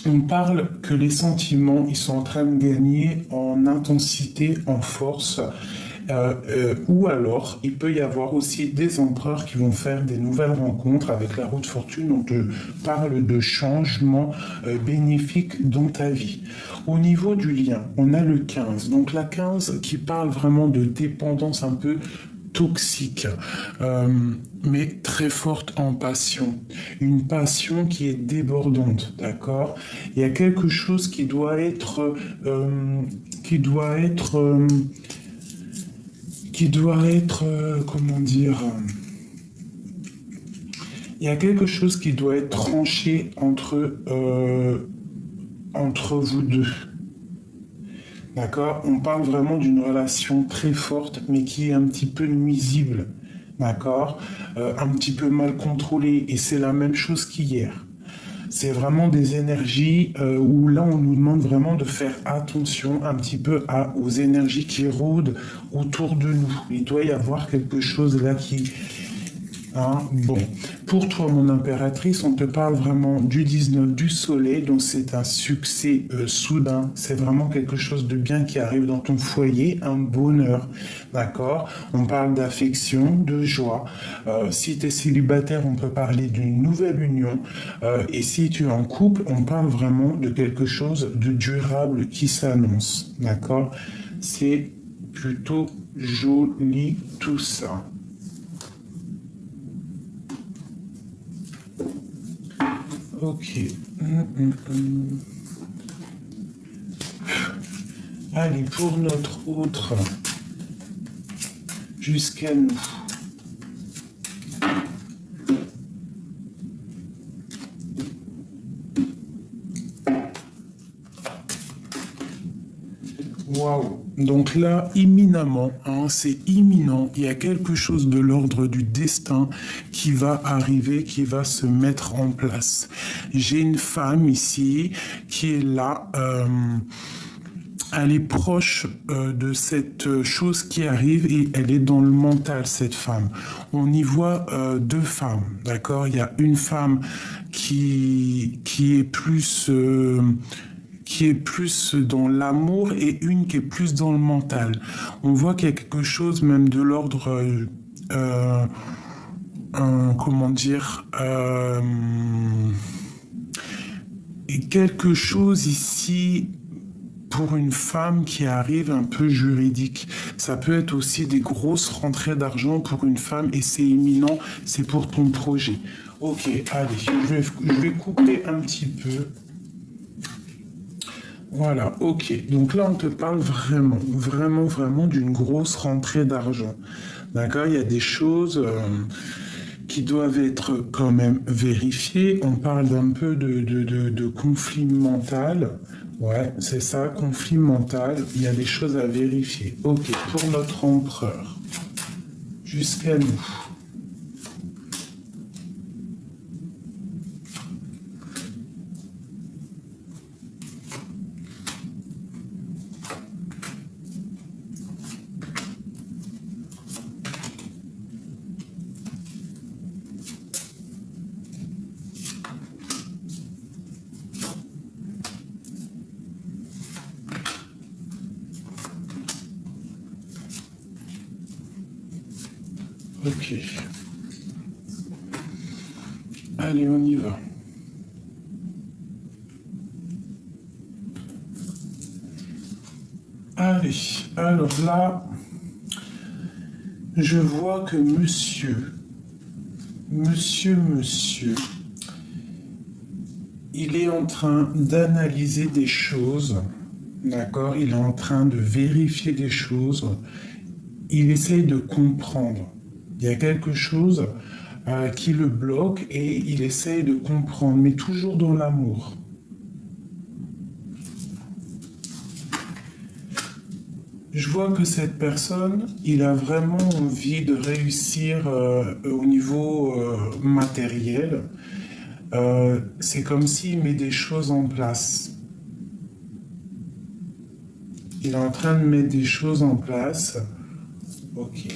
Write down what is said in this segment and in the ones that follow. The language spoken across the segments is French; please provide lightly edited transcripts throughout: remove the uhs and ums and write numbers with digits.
On parle que les sentiments, ils sont en train de gagner en intensité, en force, ou alors il peut y avoir aussi des empereurs qui vont faire des nouvelles rencontres avec la roue de fortune. On te parle de changements bénéfiques dans ta vie. Au niveau du lien, on a le 15. Donc la 15 qui parle vraiment de dépendance un peu toxique, euh, mais très forte en passion. Une passion qui est débordante, d'accord? Il y a quelque chose qui doit être, comment dire, il y a quelque chose qui doit être tranché entre vous deux. D'accord? On parle vraiment d'une relation très forte, mais qui est un petit peu nuisible. D'accord? Un petit peu mal contrôlée. Et c'est la même chose qu'hier. C'est vraiment des énergies où là, on nous demande vraiment de faire attention un petit peu aux énergies qui rôdent autour de nous. Il doit y avoir quelque chose là qui, hein, bon, pour toi, mon impératrice, on te parle vraiment du 19 du soleil, donc c'est un succès soudain. C'est vraiment quelque chose de bien qui arrive dans ton foyer, un bonheur, d'accord? On parle d'affection, de joie. Si tu es célibataire, on peut parler d'une nouvelle union. Et si tu es en couple, on parle vraiment de quelque chose de durable qui s'annonce, d'accord? C'est plutôt joli tout ça. Ok. Allez, pour notre autre, jusqu'à nous. Waouh! Donc là, imminemment, hein, c'est imminent, il y a quelque chose de l'ordre du destin qui va arriver, qui va se mettre en place. J'ai une femme ici qui est là. Elle est proche de cette chose qui arrive et elle est dans le mental, cette femme. On y voit deux femmes, d'accord? Il y a une femme qui est plus dans l'amour et une qui est plus dans le mental. On voit qu'il y a quelque chose même de l'ordre, comment dire, et quelque chose ici pour une femme qui arrive un peu juridique. Ça peut être aussi des grosses rentrées d'argent pour une femme et c'est imminent, c'est pour ton projet. Ok, allez, je vais couper un petit peu. Voilà, ok. Donc là, on te parle vraiment, vraiment, vraiment d'une grosse rentrée d'argent. D'accord? Il y a des choses qui doivent être quand même vérifiées. On parle d'un peu de conflit mental. Ouais, c'est ça, conflit mental. Il y a des choses à vérifier. Ok, pour notre empereur. Jusqu'à nous. Ok. Allez, on y va. Allez, alors là, je vois que monsieur, il est en train d'analyser des choses, d'accord? Il est en train de vérifier des choses. Il essaye de comprendre. Il y a quelque chose qui le bloque et il essaye de comprendre, mais toujours dans l'amour. Je vois que cette personne, il a vraiment envie de réussir au niveau matériel. C'est comme s'il met des choses en place. Il est en train de mettre des choses en place. Ok.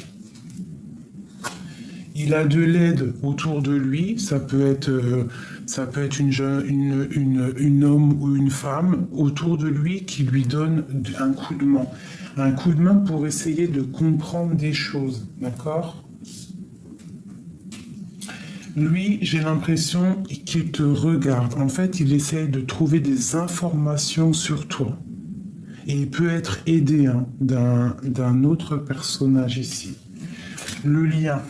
Il a de l'aide autour de lui. Ça peut être une homme ou une femme autour de lui qui lui donne un coup de main. Un coup de main pour essayer de comprendre des choses, d'accord? Lui, j'ai l'impression qu'il te regarde. En fait, il essaye de trouver des informations sur toi. Et il peut être aidé hein, d'un autre personnage ici. Le lien.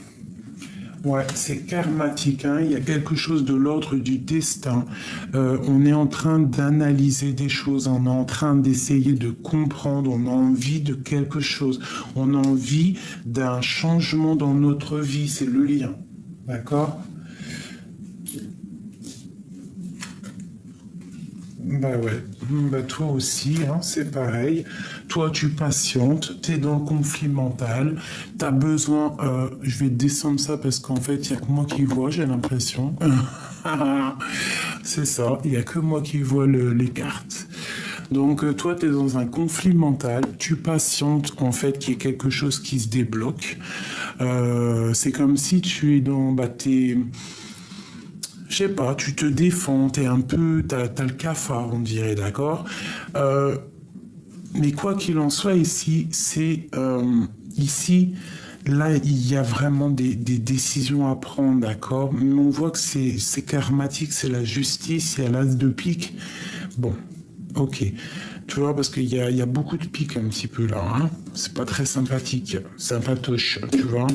Ouais, c'est karmatique, hein. Il y a quelque chose de l'ordre du destin. On est en train d'analyser des choses, on est en train d'essayer de comprendre, on a envie de quelque chose, on a envie d'un changement dans notre vie, c'est le lien. D'accord? Bah ouais, bah toi aussi, hein, c'est pareil. Toi, tu patientes, t'es dans le conflit mental, t'as besoin. Je vais descendre ça parce qu'en fait, il y a que moi qui vois, j'ai l'impression. C'est ça, il y a que moi qui vois les cartes. Donc toi, tu es dans un conflit mental, tu patientes en fait qu'il y ait quelque chose qui se débloque. C'est comme si tu es dans, bah, je sais pas, tu te défends, t'es un peu, t'as le cafard, on dirait, d'accord. Mais quoi qu'il en soit, ici, ici, là, il y a vraiment des décisions à prendre, d'accord. Mais on voit que c'est karmatique, c'est la justice, il y a l'as de pique. Bon, ok. Tu vois, parce qu'il y a beaucoup de piques un petit peu là, hein. C'est pas très sympathique, sympatoche, tu vois.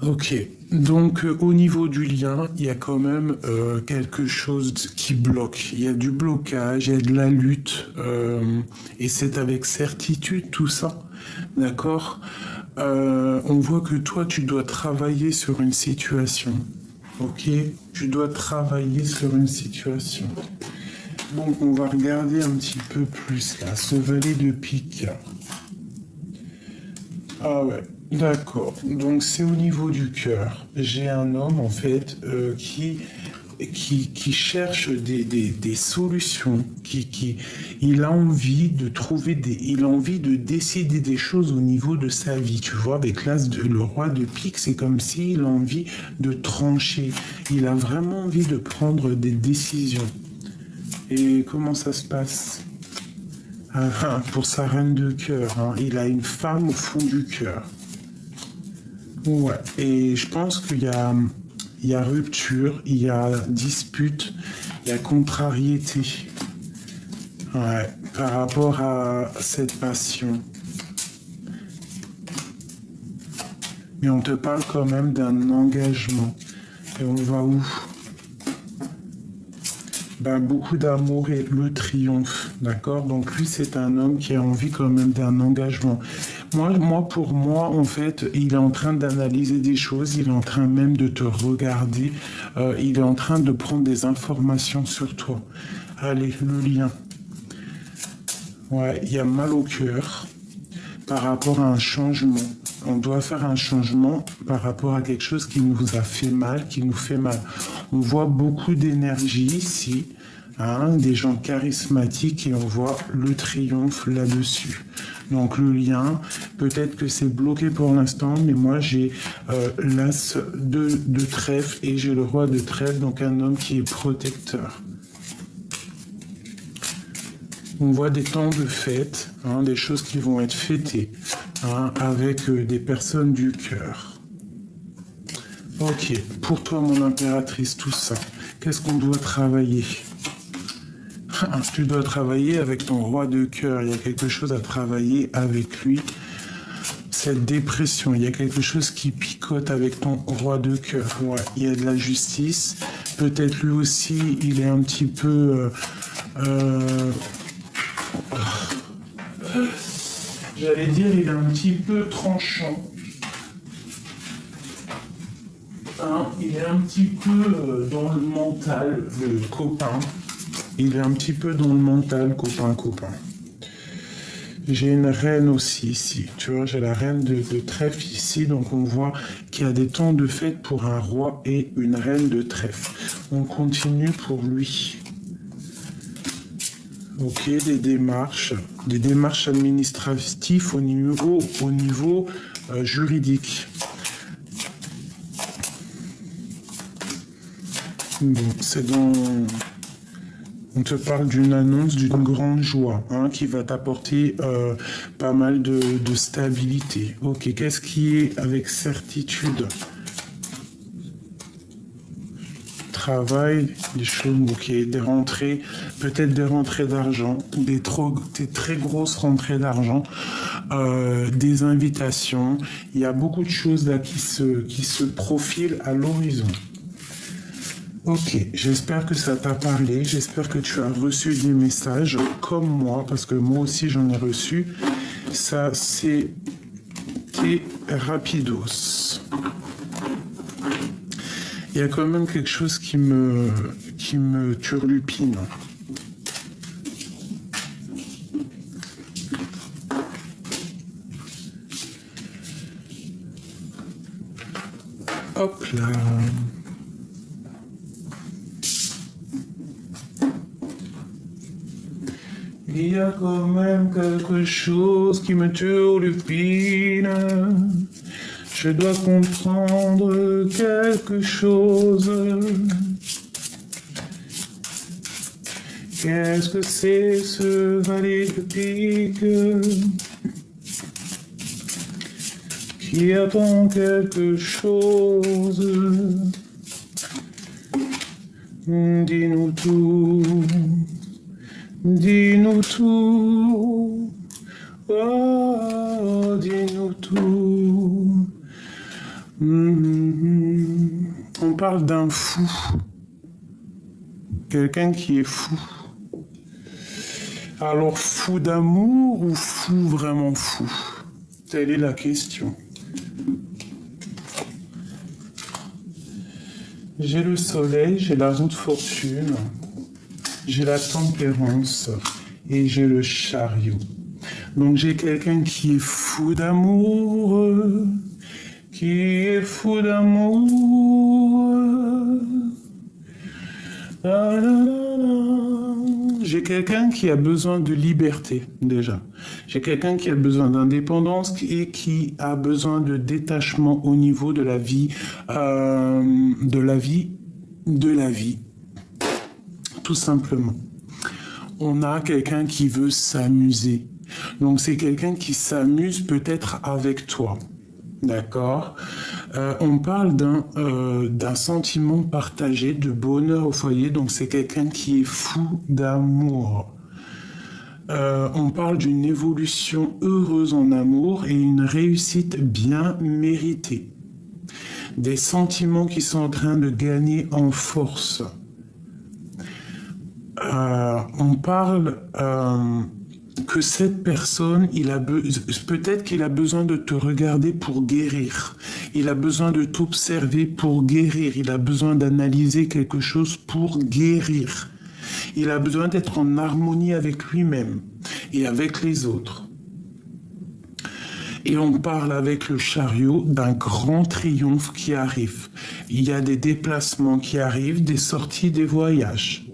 Ok, donc au niveau du lien, il y a quand même quelque chose qui bloque. Il y a du blocage, il y a de la lutte, et c'est avec certitude tout ça, d'accord. On voit que toi, tu dois travailler sur une situation, ok. Tu dois travailler sur une situation. Bon, on va regarder un petit peu plus là, ce valet de pique. Ah ouais, d'accord. Donc c'est au niveau du cœur. J'ai un homme en fait qui cherche des solutions, il a envie de trouver il a envie de décider des choses au niveau de sa vie. Tu vois, avec le roi de pique, c'est comme s'il a envie de trancher. Il a vraiment envie de prendre des décisions. Et comment ça se passe? Pour sa reine de cœur, hein. Il a une femme au fond du cœur. Ouais, et je pense il y a rupture, il y a dispute, il y a contrariété. Ouais, par rapport à cette passion. Mais on te parle quand même d'un engagement. Et on va où? Ben, beaucoup d'amour et le triomphe, d'accord? Donc lui, c'est un homme qui a envie quand même d'un engagement. Pour moi, en fait, il est en train d'analyser des choses, il est en train même de te regarder, il est en train de prendre des informations sur toi. Allez, le lien. Ouais, il y a mal au cœur par rapport à un changement. On doit faire un changement par rapport à quelque chose qui nous a fait mal, qui nous fait mal. On voit beaucoup d'énergie ici, hein, des gens charismatiques et on voit le triomphe là-dessus. Donc le lien, peut-être que c'est bloqué pour l'instant, mais moi j'ai l'as de trèfle et j'ai le roi de trèfle, donc un homme qui est protecteur. On voit des temps de fête, hein, des choses qui vont être fêtées, hein, avec des personnes du cœur. Ok, pour toi mon impératrice, tout ça, qu'est-ce qu'on doit travailler? Tu dois travailler avec ton roi de cœur, il y a quelque chose à travailler avec lui. Cette dépression, il y a quelque chose qui picote avec ton roi de cœur. Ouais, il y a de la justice, peut-être lui aussi, il est un petit peu... J'allais dire, il est un petit peu tranchant. Hein, il est un petit peu dans le mental, le copain. Il est un petit peu dans le mental, copain. J'ai une reine aussi ici. Tu vois, j'ai la reine de trèfle ici. Donc on voit qu'il y a des temps de fête pour un roi et une reine de trèfle. On continue pour lui. Ok, des démarches administratives au niveau juridique. Bon, c'est dans... On te parle d'une annonce d'une grande joie, hein, qui va t'apporter pas mal de stabilité. Ok, qu'est-ce qui est avec certitude? Travail, des choses, ok, des rentrées, peut-être des rentrées d'argent, des très grosses rentrées d'argent, des invitations. Il y a beaucoup de choses là qui se profilent à l'horizon. Ok, j'espère que ça t'a parlé, j'espère que tu as reçu des messages comme moi, parce que moi aussi j'en ai reçu. Ça, c'était rapidos. Il y a quand même quelque chose qui me turlupine. Hop là. Il y a quand même quelque chose qui me turlupine. Je dois comprendre quelque chose. Qu'est-ce que c'est ce valet de pique qui attend quelque chose? Dis-nous tout. Dis-nous tout, oh, dis-nous tout. On parle d'un fou, quelqu'un qui est fou. Alors, fou d'amour ou fou vraiment fou? Telle est la question. J'ai le soleil, j'ai la roue de fortune. J'ai la tempérance et j'ai le chariot. Donc j'ai quelqu'un qui est fou d'amour, qui est fou d'amour. J'ai quelqu'un qui a besoin de liberté déjà. J'ai quelqu'un qui a besoin d'indépendance et qui a besoin de détachement au niveau de la vie, tout simplement. On a quelqu'un qui veut s'amuser. Donc c'est quelqu'un qui s'amuse peut-être avec toi. D'accord? On parle d'un sentiment partagé, de bonheur au foyer. Donc c'est quelqu'un qui est fou d'amour. On parle d'une évolution heureuse en amour et une réussite bien méritée. Des sentiments qui sont en train de gagner en force. On parle que cette personne, peut-être qu'il a besoin de te regarder pour guérir. Il a besoin de t'observer pour guérir. Il a besoin d'analyser quelque chose pour guérir. Il a besoin d'être en harmonie avec lui-même et avec les autres. Et on parle avec le chariot d'un grand triomphe qui arrive. Il y a des déplacements qui arrivent, des sorties, des voyages.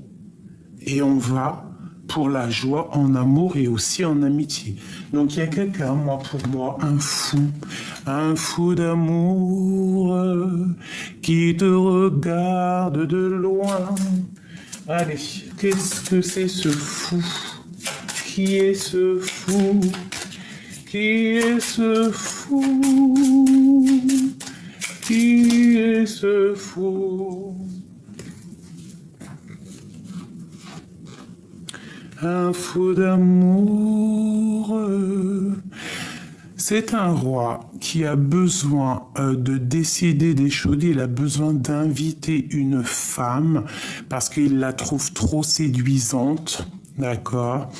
Et on va pour la joie en amour et aussi en amitié. Donc il y a quelqu'un, pour moi, un fou d'amour qui te regarde de loin. Allez, qu'est-ce que c'est ce fou? Qui est ce fou? Qui est ce fou? Qui est ce fou? Un fou d'amour. C'est un roi qui a besoin de décider des choses. Il a besoin d'inviter une femme parce qu'il la trouve trop séduisante. D'accord?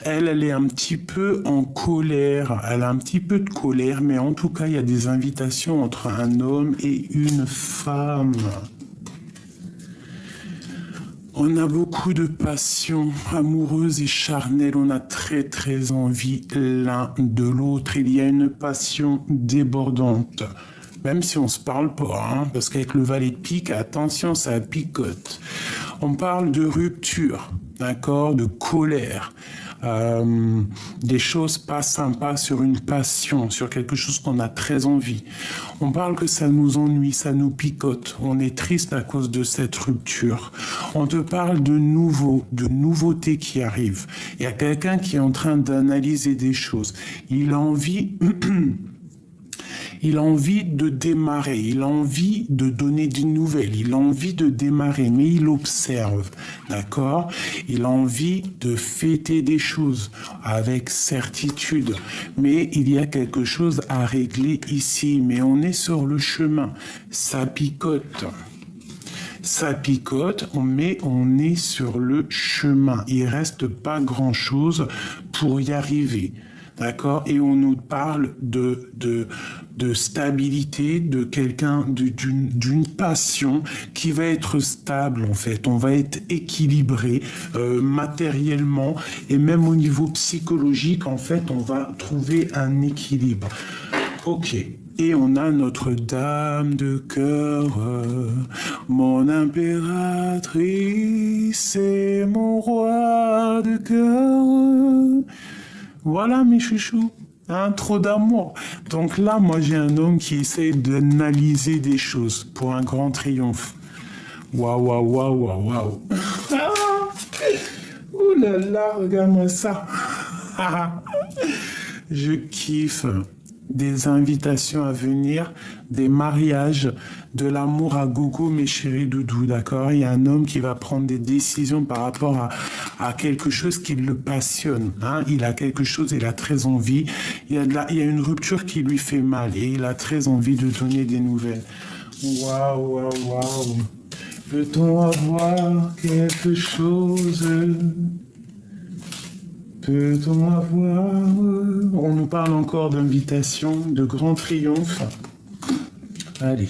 Elle est un petit peu en colère. Elle a un petit peu de colère, mais en tout cas, il y a des invitations entre un homme et une femme. On a beaucoup de passion amoureuse et charnelle. On a très très envie l'un de l'autre. Il y a une passion débordante. Même si on se parle pas, hein, parce qu'avec le valet de pique, attention, ça picote. On parle de rupture, d'accord, de colère. des choses pas sympas sur une passion, sur quelque chose qu'on a très envie. On parle que ça nous ennuie, ça nous picote. On est triste à cause de cette rupture. On te parle de nouveautés qui arrivent. Il y a quelqu'un qui est en train d'analyser des choses. Il a envie... Il a envie de démarrer, il a envie de donner des nouvelles, il a envie de démarrer, mais il observe, d'accord? Il a envie de fêter des choses avec certitude, mais il y a quelque chose à régler ici, mais on est sur le chemin, ça picote. Ça picote, mais on est sur le chemin. Il reste pas grand-chose pour y arriver. D'accord? Et on nous parle de stabilité, de quelqu'un, d'une passion qui va être stable, en fait. On va être équilibré matériellement et même au niveau psychologique, en fait, on va trouver un équilibre. Ok. Et on a notre dame de cœur, mon impératrice et mon roi de cœur. Voilà mes chouchous, hein, trop d'amour. Donc là, moi j'ai un homme qui essaie d'analyser des choses pour un grand triomphe. Waouh, waouh, waouh, waouh, waouh. Ouh là là, regarde-moi ça. Je kiffe. Des invitations à venir, des mariages, de l'amour à gogo, mes chéris doudous, d'accord? Il y a un homme qui va prendre des décisions par rapport à quelque chose qui le passionne, hein? Il a quelque chose, il a très envie, il y a une rupture qui lui fait mal et il a très envie de donner des nouvelles. Waouh, waouh, waouh. Peut-on avoir quelque chose? Peut-on avoir... On nous parle encore d'invitation, de grand triomphe. Allez.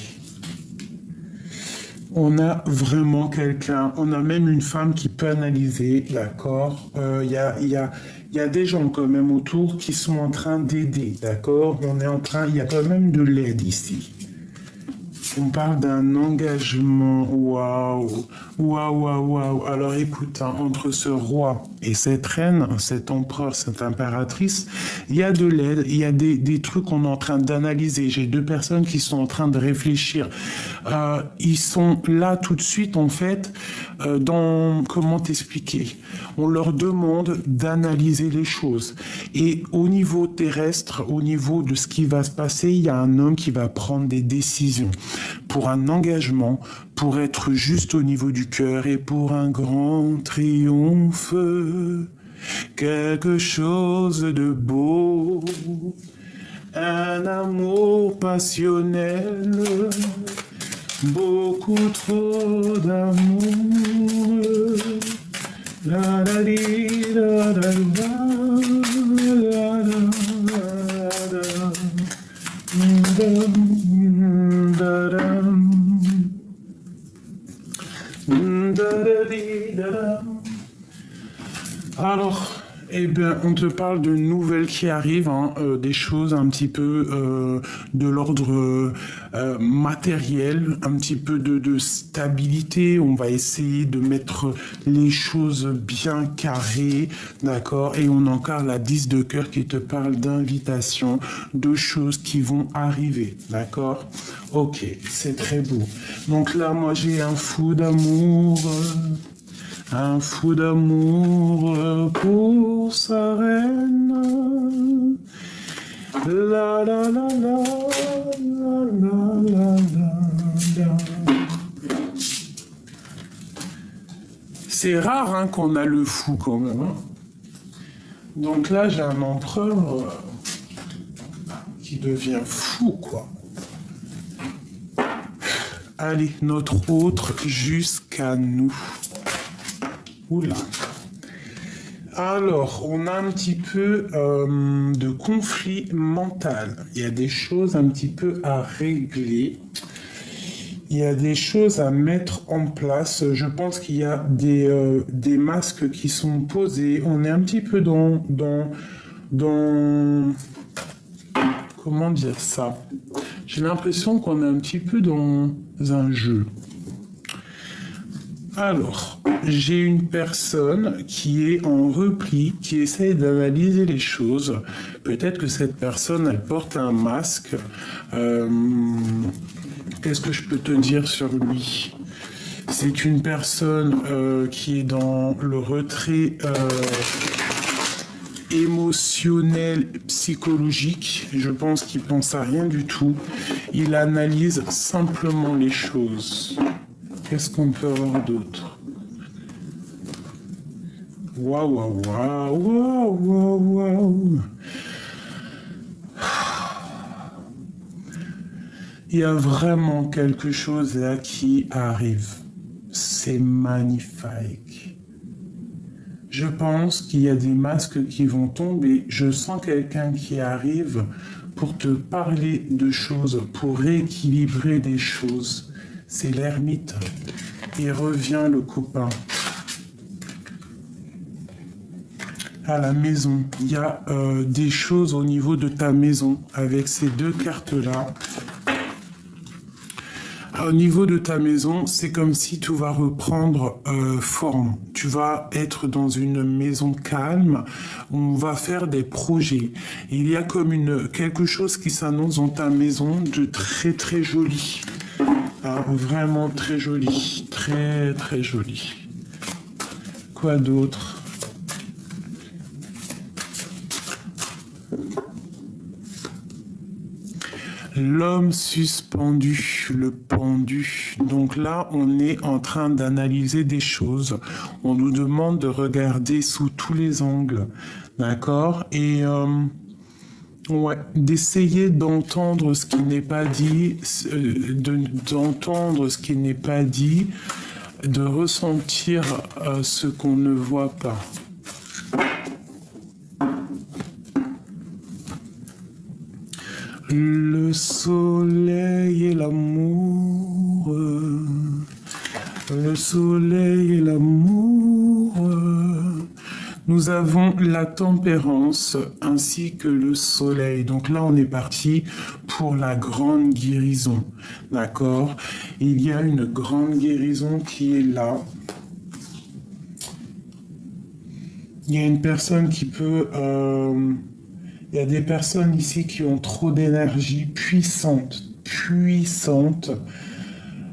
On a vraiment quelqu'un, on a même une femme qui peut analyser, d'accord? Il y a des gens quand même autour qui sont en train d'aider, d'accord? Il y a quand même de l'aide ici. On parle d'un engagement, waouh, waouh, waouh, waouh. Alors écoute, hein, entre ce roi et cette reine, cet empereur, cette impératrice, il y a de l'aide, il y a des trucs qu'on est en train d'analyser. J'ai deux personnes qui sont en train de réfléchir. Ils sont là tout de suite, en fait, comment t'expliquer? On leur demande d'analyser les choses. Et au niveau terrestre, au niveau de ce qui va se passer, il y a un homme qui va prendre des décisions pour un engagement, pour être juste au niveau du cœur et pour un grand triomphe, quelque chose de beau, un amour passionnel, beaucoup trop d'amour. La la li, la la la, la la la. Alors, eh bien, on te parle de nouvelles qui arrivent, hein, des choses un petit peu de l'ordre matériel, un petit peu de stabilité. On va essayer de mettre les choses bien carrées, d'accord? Et on a encore la 10 de cœur qui te parle d'invitation, de choses qui vont arriver, d'accord? Ok, c'est très beau. Donc là, moi, j'ai un fou d'amour. Un fou d'amour pour sa reine. La la la la la la la la. C'est rare hein, qu'on a le fou quand même. Hein. Donc là, j'ai un empereur qui devient fou, quoi. Allez, notre autre jusqu'à nous. Oula. Alors, on a un petit peu de conflit mental. Il y a des choses un petit peu à régler. Il y a des choses à mettre en place. Je pense qu'il y a des masques qui sont posés. On est un petit peu dans comment dire ça? J'ai l'impression qu'on est un petit peu dans un jeu. Alors, j'ai une personne qui est en repli, qui essaye d'analyser les choses. Peut-être que cette personne, elle porte un masque. Euh, Qu'est-ce que je peux te dire sur lui? C'est une personne qui est dans le retrait émotionnel, psychologique. Je pense qu'il pense à rien du tout. Il analyse simplement les choses. Qu'est-ce qu'on peut avoir d'autre? Waouh, waouh, waouh, waouh, waouh, waouh. Il y a vraiment quelque chose là qui arrive. C'est magnifique. Je pense qu'il y a des masques qui vont tomber. Je sens quelqu'un qui arrive pour te parler de choses, pour rééquilibrer des choses. C'est l'ermite. Et revient le copain. À la maison, il y a des choses au niveau de ta maison avec ces deux cartes-là. Au niveau de ta maison, c'est comme si tout va reprendre forme. Tu vas être dans une maison calme. On va faire des projets. Il y a comme quelque chose qui s'annonce dans ta maison de très très joli. Ah, vraiment très joli. Très très joli. Quoi d'autre? L'homme suspendu, le pendu. Donc là, on est en train d'analyser des choses. On nous demande de regarder sous tous les angles. D'accord? Et ouais, d'essayer d'entendre ce qui n'est pas dit, d'entendre ce qui n'est pas dit, de ressentir ce qu'on ne voit pas. Le soleil et l'amour, le soleil et l'amour. Nous avons la tempérance ainsi que le soleil. Donc là, on est parti pour la grande guérison. D'accord? Il y a une grande guérison qui est là. Il y a une personne qui peut... il y a des personnes ici qui ont trop d'énergie puissante, puissante.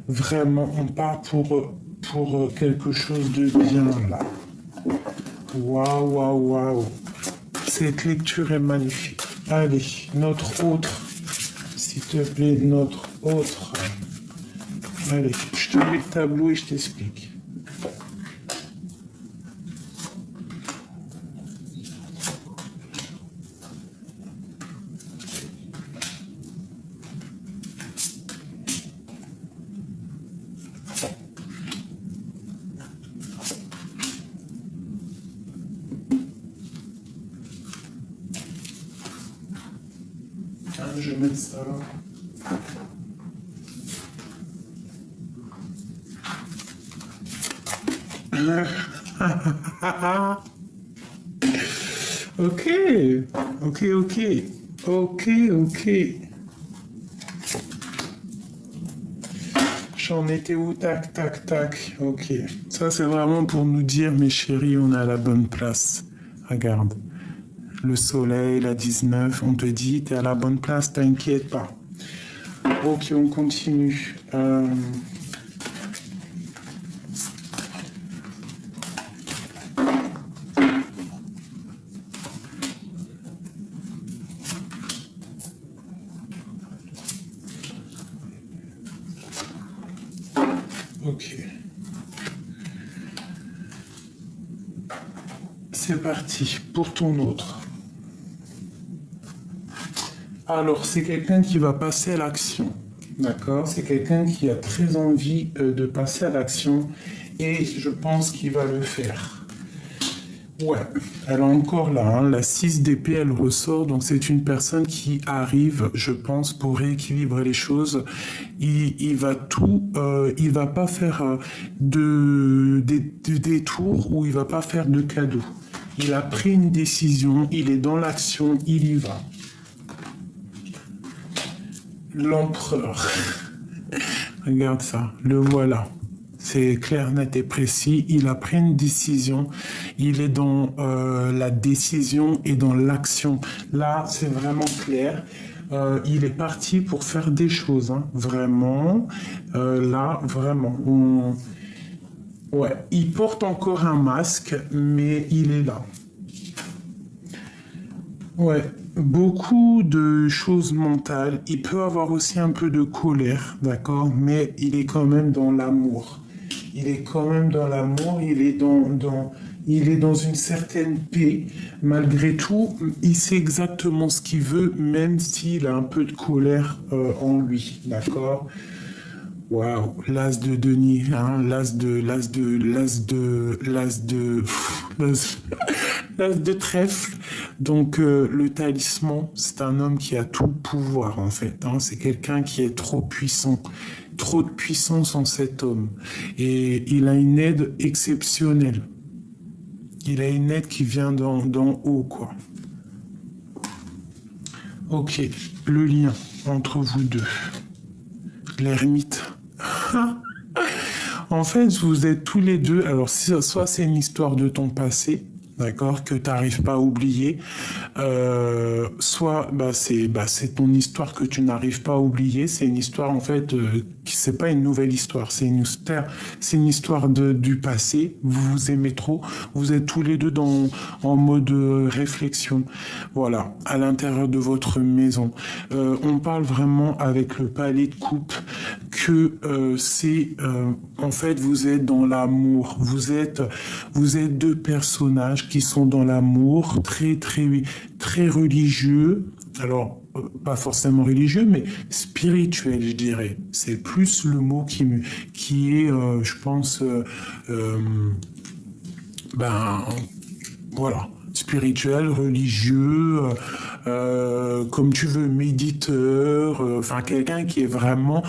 Vraiment, on part pour quelque chose de bien là. Waouh, waouh, waouh. Cette lecture est magnifique. Allez, notre autre. S'il te plaît, notre autre. Allez, je te mets le tableau et je t'explique. Je vais mettre ça là. Ok, ok, ok, ok, ok. J'en étais où? Tac, tac, tac. Ok. Ça, c'est vraiment pour nous dire, mes chéris, on est à la bonne place. Regarde. Le soleil, la 19, on te dit, t'es à la bonne place, t'inquiète pas. Ok, on continue. Ok. C'est parti pour ton autre. Alors, c'est quelqu'un qui va passer à l'action. D'accord? C'est quelqu'un qui a très envie de passer à l'action et je pense qu'il va le faire. Ouais, elle est encore là, hein. La 6 d'épée, elle ressort, donc c'est une personne qui arrive, je pense, pour rééquilibrer les choses. Il va il va pas faire de détours ou il va pas faire de cadeaux. Il a pris une décision, il est dans l'action, il y va. L'empereur. Regarde ça, le voilà. C'est clair, net et précis. Il a pris une décision. Il est dans la décision et dans l'action. Là, c'est vraiment clair. Il est parti pour faire des choses, hein. Vraiment. Là, vraiment. Ouais, il porte encore un masque, mais il est là. Ouais, beaucoup de choses mentales. Il peut avoir aussi un peu de colère, d'accord, mais il est quand même dans l'amour. Il est quand même dans l'amour, il est dans une certaine paix. Malgré tout, il sait exactement ce qu'il veut, même s'il a un peu de colère en lui, d'accord? Waouh, l'as de Denis, hein, l'as de trèfle. Donc le talisman, c'est un homme qui a tout le pouvoir en fait, hein. C'est quelqu'un qui est trop puissant, trop de puissance en cet homme. Et il a une aide exceptionnelle. Il a une aide qui vient d'en haut, quoi. Ok, le lien entre vous deux. L'ermite. En fait, vous êtes tous les deux. Alors, soit c'est une histoire de ton passé, d'accord, que tu n'arrives pas à oublier, soit c'est ton histoire que tu n'arrives pas à oublier. C'est une histoire en fait qui c'est pas une nouvelle histoire, c'est une histoire du passé. Vous vous aimez trop, vous êtes tous les deux en mode réflexion. Voilà, à l'intérieur de votre maison, on parle vraiment avec le palais de coupe que en fait vous êtes dans l'amour. Vous êtes deux personnages qui sont dans l'amour, très très très religieux. Alors pas forcément religieux, mais spirituel, je dirais. C'est plus le mot qui est, je pense, ben voilà, spirituel, religieux, comme tu veux, méditeur, enfin quelqu'un qui est vraiment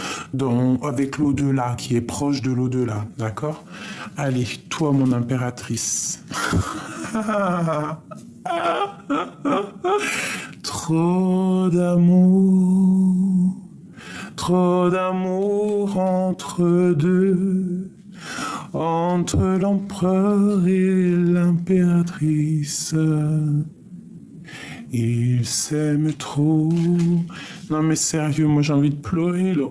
avec l'au-delà, qui est proche de l'au-delà, d'accord? Allez, toi mon impératrice. Trop d'amour entre deux, entre l'empereur et l'impératrice. Ils s'aiment trop. Non mais sérieux, moi j'ai envie de pleurer là.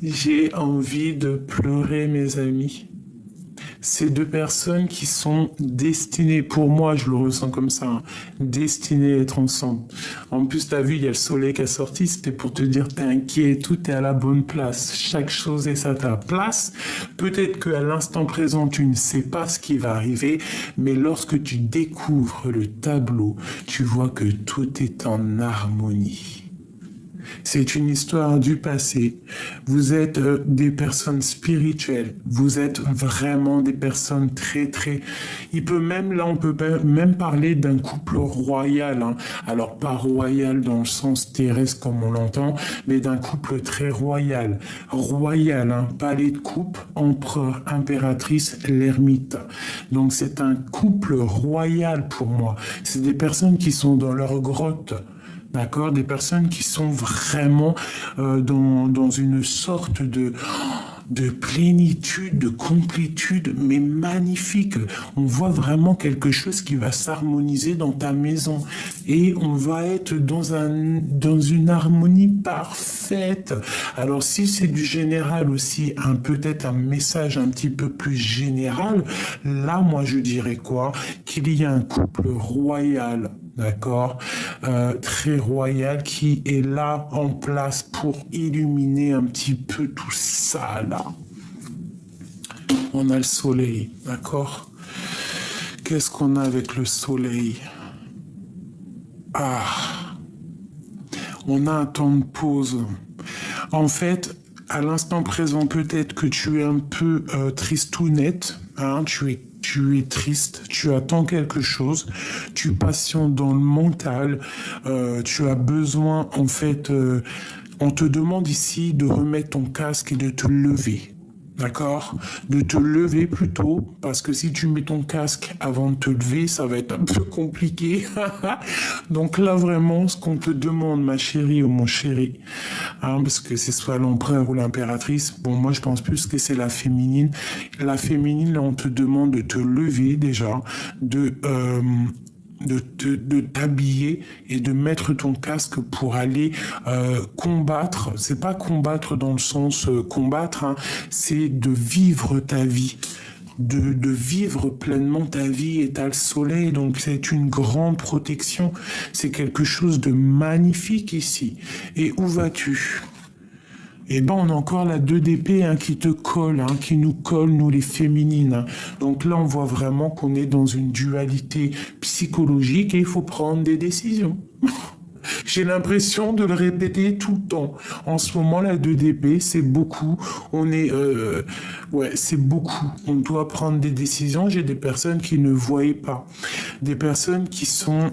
J'ai envie de pleurer, mes amis. Ces deux personnes qui sont destinées, pour moi, je le ressens comme ça, hein, destinées à être ensemble. En plus, t'as vu, il y a le soleil qui est sorti, c'était pour te dire, t'es inquiet, tout est à la bonne place. Chaque chose est à ta place. Peut-être qu'à l'instant présent, tu ne sais pas ce qui va arriver, mais lorsque tu découvres le tableau, tu vois que tout est en harmonie. C'est une histoire du passé. Vous êtes des personnes spirituelles. Vous êtes vraiment des personnes très, très... Là, on peut même parler d'un couple royal, hein. Alors, pas royal dans le sens terrestre comme on l'entend, mais d'un couple très royal. Royal, hein. Palais de coupe, empereur, impératrice, l'ermite. Donc, c'est un couple royal pour moi. C'est des personnes qui sont dans leur grotte. D'accord, des personnes qui sont vraiment dans une sorte de plénitude, de complétude, mais magnifique. On voit vraiment quelque chose qui va s'harmoniser dans ta maison. Et on va être dans une harmonie parfaite. Alors si c'est du général aussi, peut-être un message un petit peu plus général, là moi je dirais quoi? Qu'il y a un couple royal. D'accord, très royal qui est là en place pour illuminer un petit peu tout ça là. On a le soleil, d'accord. Qu'est-ce qu'on a avec le soleil? Ah, on a un temps de pause. En fait, à l'instant présent, peut-être que tu es un peu tristounette, hein, tu es triste, tu attends quelque chose, tu patientes dans le mental, tu as besoin, en fait, on te demande ici de remettre ton casque et de te lever. D'accord? De te lever plus tôt, parce que si tu mets ton casque avant de te lever, ça va être un peu compliqué. Donc là, vraiment, ce qu'on te demande, ma chérie ou mon chéri, hein, parce que c'est soit l'empereur ou l'impératrice, bon, moi, je pense plus que c'est la féminine. La féminine, là, on te demande de te lever déjà, de t'habiller et de mettre ton casque pour aller combattre. C'est pas combattre dans le sens combattre, hein, c'est de vivre ta vie. De vivre pleinement ta vie et t'as le soleil, donc c'est une grande protection. C'est quelque chose de magnifique ici. Et où vas-tu? Eh ben, on a encore la 2 d'épée hein, qui te colle, hein, qui nous colle, nous les féminines. Hein. Donc là, on voit vraiment qu'on est dans une dualité psychologique et il faut prendre des décisions. J'ai l'impression de le répéter tout le temps. En ce moment, la 2 d'épée, c'est beaucoup. Ouais, c'est beaucoup. On doit prendre des décisions. J'ai des personnes qui ne voyaient pas. Des personnes qui sont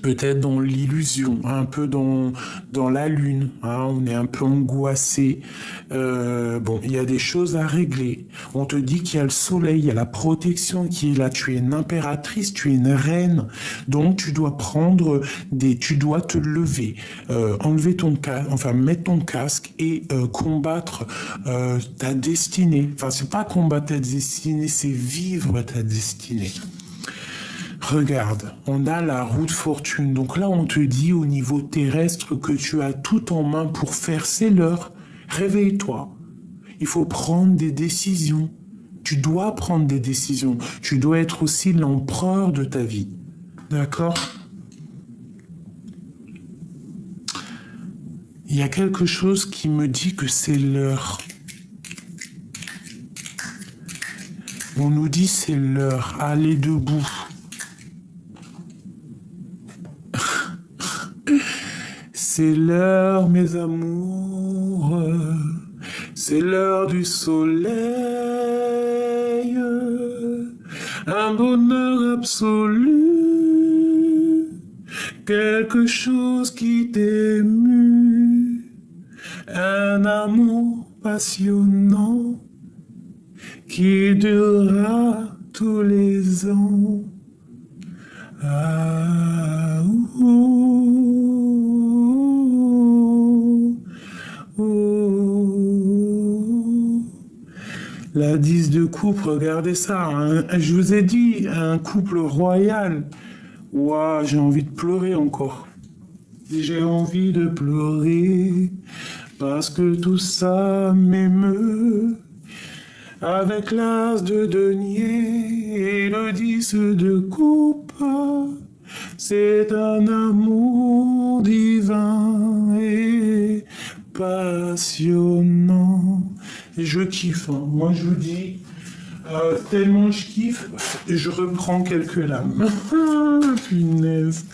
peut-être dans l'illusion, un peu dans la lune, hein, on est un peu angoissé. Bon, il y a des choses à régler. On te dit qu'il y a le soleil, il y a la protection qui est là. Tu es une impératrice, tu es une reine, donc tu dois te lever, enlever ton casque, enfin mettre ton casque et combattre ta destinée. Enfin, c'est pas combattre ta destinée, c'est vivre ta destinée. Regarde, on a la roue de fortune. Donc là, on te dit au niveau terrestre que tu as tout en main pour faire. C'est l'heure. Réveille-toi. Il faut prendre des décisions. Tu dois prendre des décisions. Tu dois être aussi l'empereur de ta vie. D'accord? Il y a quelque chose qui me dit que c'est l'heure. On nous dit c'est l'heure. Allez debout. C'est l'heure, mes amours, c'est l'heure du soleil, un bonheur absolu, quelque chose qui t'émue, un amour passionnant qui durera tous les ans. Ah, La 10 de coupe, regardez ça. Hein. Je vous ai dit, un couple royal. Ouah, j'ai envie de pleurer encore. J'ai envie de pleurer parce que tout ça m'émeut. Avec l'as de denier et le 10 de coupe, c'est un amour divin et passionnant. Et je kiffe, hein. Moi je vous dis, tellement je kiffe, je reprends quelques lames. Punaise.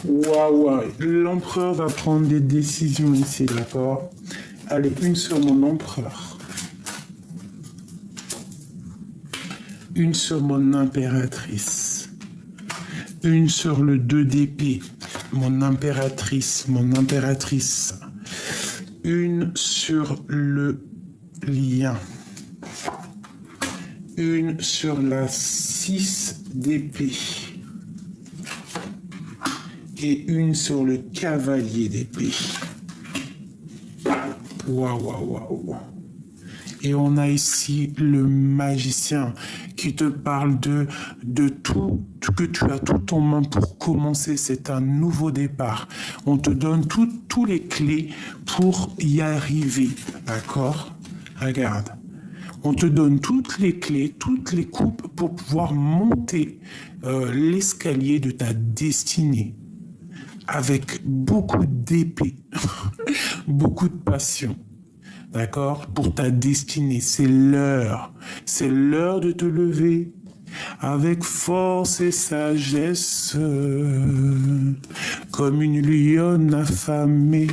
Waouh, l'empereur va prendre des décisions ici, d'accord? Allez, une sur mon empereur. Une sur mon impératrice. Une sur le 2 d'épée. Mon impératrice. Une sur le lien. Une sur la 6 d'épée. Et une sur le cavalier d'épée. Waouh. Et on a ici le magicien qui te parle de tout, que tu as tout en main pour commencer. C'est un nouveau départ. On te donne tous les clés pour y arriver. D'accord? Regarde. On te donne toutes les clés, toutes les coupes pour pouvoir monter l'escalier de ta destinée. Avec beaucoup d'épée, beaucoup de passion. D'accord? Pour ta destinée, c'est l'heure. C'est l'heure de te lever avec force et sagesse, comme une lionne affamée.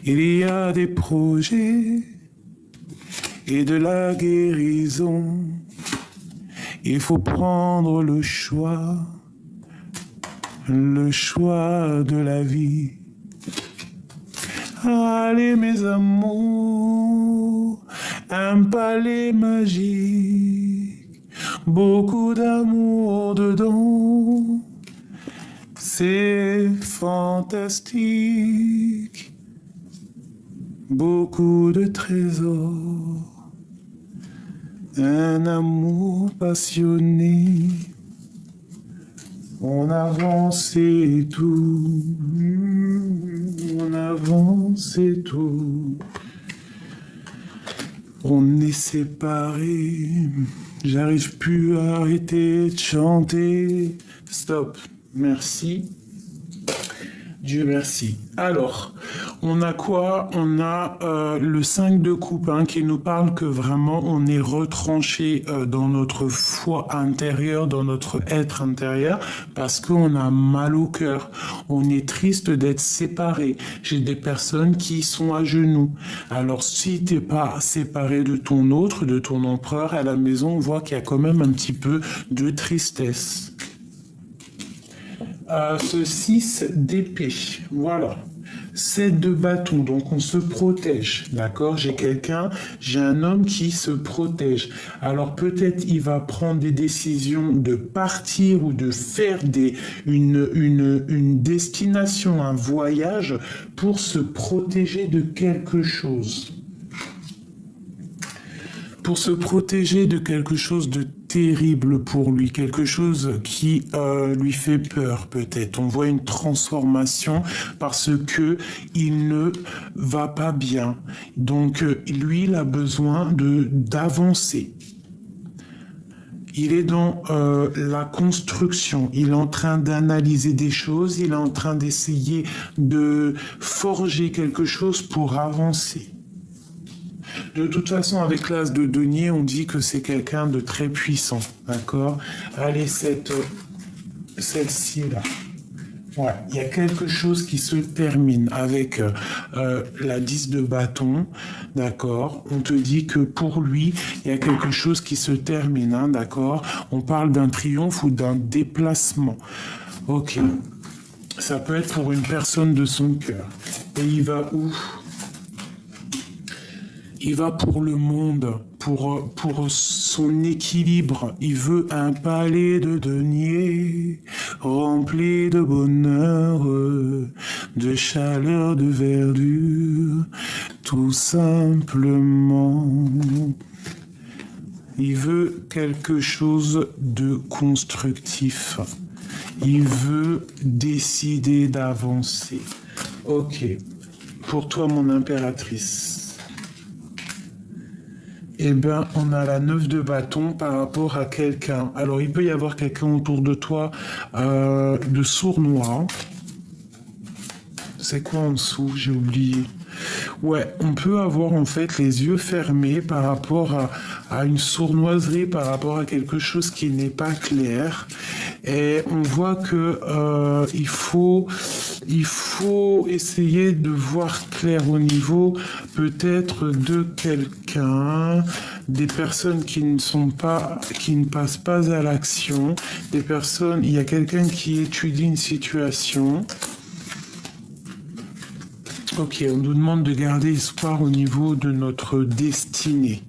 Il y a des projets et de la guérison. Il faut prendre le choix de la vie. Allez mes amours, un palais magique, beaucoup d'amour dedans, c'est fantastique, beaucoup de trésors, un amour passionné, on avance et tout, on avance et tout. On est séparés, j'arrive plus à arrêter de chanter. Stop, merci. Dieu merci. Alors, on a quoi? On a le 5 de coupe qui nous parle que vraiment on est retranché dans notre foi intérieure, dans notre être intérieur, parce qu'on a mal au cœur. On est triste d'être séparés. J'ai des personnes qui sont à genoux. Alors, si t'es pas séparé de ton autre, de ton empereur à la maison, on voit qu'il y a quand même un petit peu de tristesse. Ce 6 d'épée, voilà. 7 de bâton, donc on se protège, d'accord? J'ai un homme qui se protège. Alors peut-être il va prendre des décisions de partir ou de faire une destination, un voyage pour se protéger de quelque chose. Pour se protéger de quelque chose de terrible pour lui, quelque chose qui lui fait peur peut-être. On voit une transformation parce que il ne va pas bien. Donc lui, il a besoin d'avancer. Il est dans la construction, il est en train d'analyser des choses, il est en train d'essayer de forger quelque chose pour avancer. De toute façon, avec l'as de denier, on dit que c'est quelqu'un de très puissant, d'accord? Allez, celle-ci là. Ouais, il y a quelque chose qui se termine avec la 10 de bâton, d'accord? On te dit que pour lui, il y a quelque chose qui se termine, hein, d'accord? On parle d'un triomphe ou d'un déplacement. Ok. Ça peut être pour une personne de son cœur. Et il va où? Il va pour le monde, pour son équilibre. Il veut un palais de deniers rempli de bonheur, de chaleur, de verdure, tout simplement. Il veut quelque chose de constructif. Il veut décider d'avancer. Ok. Pour toi, mon impératrice. Eh bien, on a la 9 de bâton par rapport à quelqu'un. Alors, il peut y avoir quelqu'un autour de toi de sournois. C'est quoi en dessous? J'ai oublié. Ouais, on peut avoir en fait les yeux fermés par rapport à une sournoiserie, par rapport à quelque chose qui n'est pas clair. Et on voit que il faut essayer de voir clair au niveau peut-être de quelqu'un, des personnes qui ne passent pas à l'action, des personnes, il y a quelqu'un qui étudie une situation. Ok, on nous demande de garder espoir au niveau de notre destinée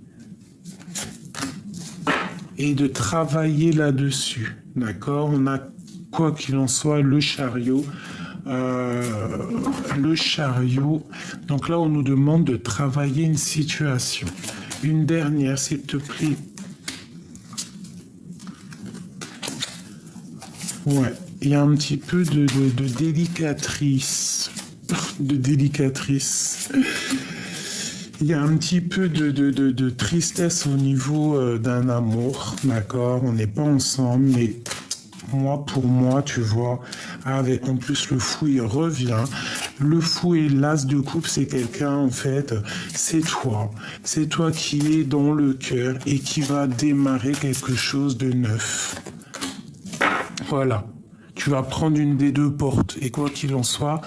et de travailler là-dessus, d'accord? On a, quoi qu'il en soit, le chariot. Donc là, on nous demande de travailler une situation. Une dernière, s'il te plaît. Ouais, il y a un petit peu de délicatrice. De délicatrice. Il y a un petit peu de tristesse au niveau d'un amour, d'accord? On n'est pas ensemble, mais pour moi, tu vois, avec en plus le fou, il revient. Le fou et l'as de coupe, c'est quelqu'un, en fait, c'est toi. C'est toi qui es dans le cœur et qui va démarrer quelque chose de neuf. Voilà. Tu vas prendre une des deux portes et quoi qu'il en soit,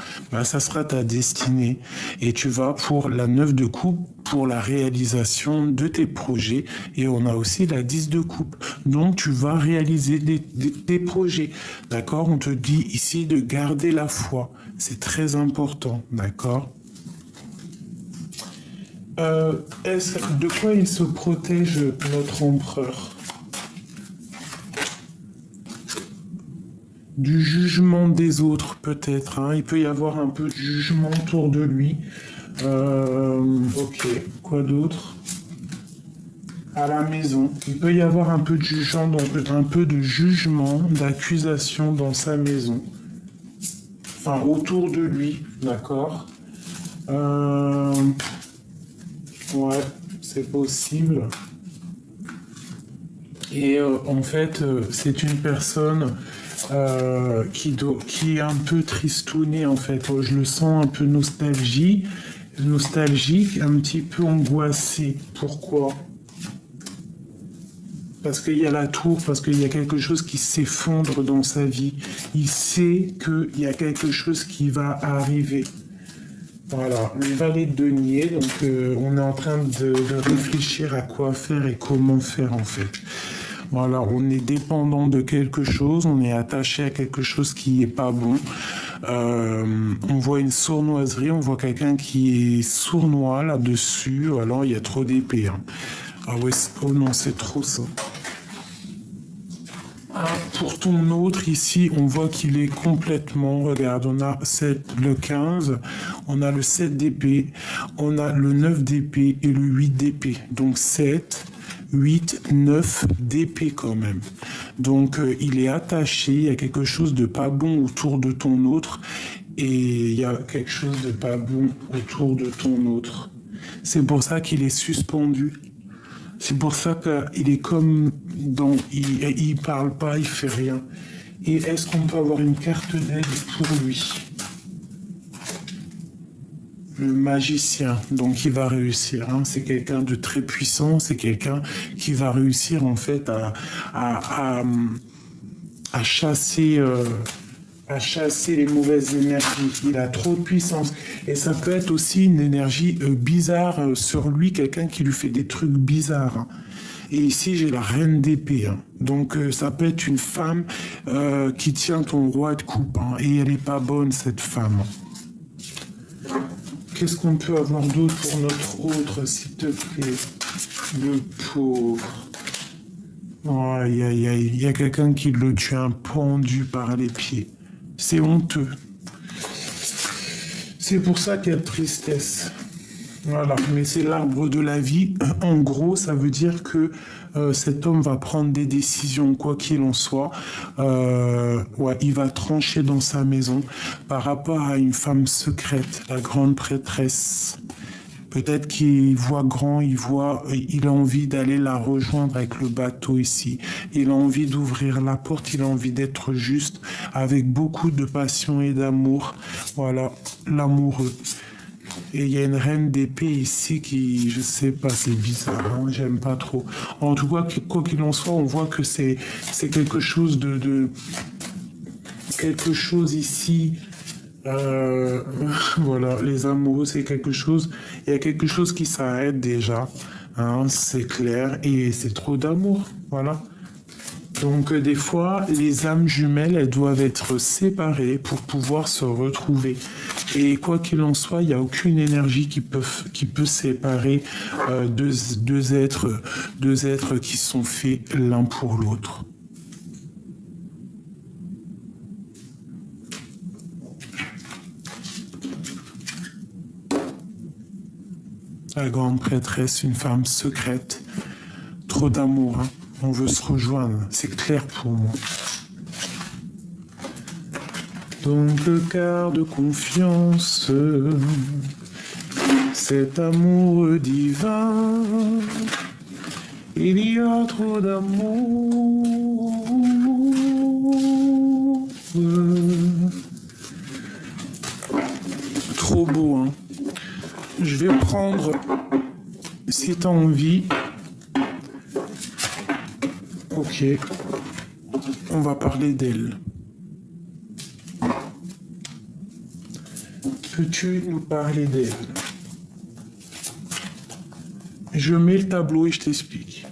ça sera ta destinée. Et tu vas pour la 9 de coupe, pour la réalisation de tes projets. Et on a aussi la 10 de coupe. Donc tu vas réaliser des projets. D'accord? On te dit ici de garder la foi. C'est très important. D'accord? De quoi il se protège, notre empereur? Du jugement des autres, peut-être, hein. Il peut y avoir un peu de jugement autour de lui. Ok, quoi d'autre? À la maison, il peut y avoir un peu de jugement, donc un peu de jugement, d'accusation dans sa maison. Enfin, autour de lui, d'accord? Euh, ouais, c'est possible. Et en fait, c'est une personne qui est un peu tristounée, en fait. Je le sens un peu nostalgique, un petit peu angoissé. Pourquoi? Parce qu'il y a la tour, parce qu'il y a quelque chose qui s'effondre dans sa vie. Il sait qu'il y a quelque chose qui va arriver. Voilà, les valets de denier, donc on est en train de réfléchir à quoi faire et comment faire en fait. Voilà, on est dépendant de quelque chose, on est attaché à quelque chose qui est pas bon. On voit une sournoiserie, on voit quelqu'un qui est sournois là-dessus, alors il y a trop d'épées. Hein. Ah ouais, oh non, c'est trop ça. Pour ton autre, ici, on voit qu'il est complètement... Regarde, on a le 15, on a le 7 d'épée, on a le 9 d'épée et le 8 d'épée. Donc 7, 8, 9 d'épée quand même. Donc il est attaché, il y a quelque chose de pas bon autour de ton autre et il y a quelque chose de pas bon autour de ton autre. C'est pour ça qu'il est suspendu. C'est pour ça qu'il est comme dans... Il parle pas, il fait rien. Et est-ce qu'on peut avoir une carte d'aide pour lui? Le magicien, donc il va réussir. Hein. C'est quelqu'un de très puissant, c'est quelqu'un qui va réussir en fait à, à, à chasser... à chasser les mauvaises énergies. Il a trop de puissance. Et ça peut être aussi une énergie bizarre sur lui, quelqu'un qui lui fait des trucs bizarres. Hein. Et ici, j'ai la reine d'épée. Hein. Donc, ça peut être une femme qui tient ton roi de coupe. Hein. Et elle n'est pas bonne, cette femme. Qu'est-ce qu'on peut avoir d'autre pour notre autre, s'il te plaît? Le pauvre. Oh, aïe, aïe, aïe. Il y a quelqu'un qui le tient pendu par les pieds. C'est honteux. C'est pour ça qu'il y a de tristesse. Voilà, mais c'est l'arbre de la vie. En gros, ça veut dire que cet homme va prendre des décisions, quoi qu'il en soit. Ouais, il va trancher dans sa maison par rapport à une femme secrète, la grande prêtresse. Peut-être qu'il voit grand, il a envie d'aller la rejoindre avec le bateau ici. Il a envie d'ouvrir la porte, il a envie d'être juste, avec beaucoup de passion et d'amour. Voilà, l'amoureux. Et il y a une reine d'épée ici qui, je sais pas, c'est bizarre, hein, j'aime pas trop. En tout cas, quoi qu'il en soit, on voit que c'est quelque chose quelque chose ici. Voilà, les amoureux, c'est quelque chose. Il y a quelque chose qui s'arrête déjà, hein, c'est clair, et c'est trop d'amour, voilà. Donc des fois, les âmes jumelles, elles doivent être séparées pour pouvoir se retrouver. Et quoi qu'il en soit, il n'y a aucune énergie qui peut séparer deux êtres qui sont faits l'un pour l'autre. La grande prêtresse, une femme secrète, trop d'amour, hein. On veut se rejoindre, c'est clair pour moi. Donc le quart de confiance, cet amour divin, il y a trop d'amour. Trop beau, hein. Je vais prendre, si t'as envie, ok, on va parler d'elle. Peux-tu nous parler d'elle? Je mets le tableau et je t'explique.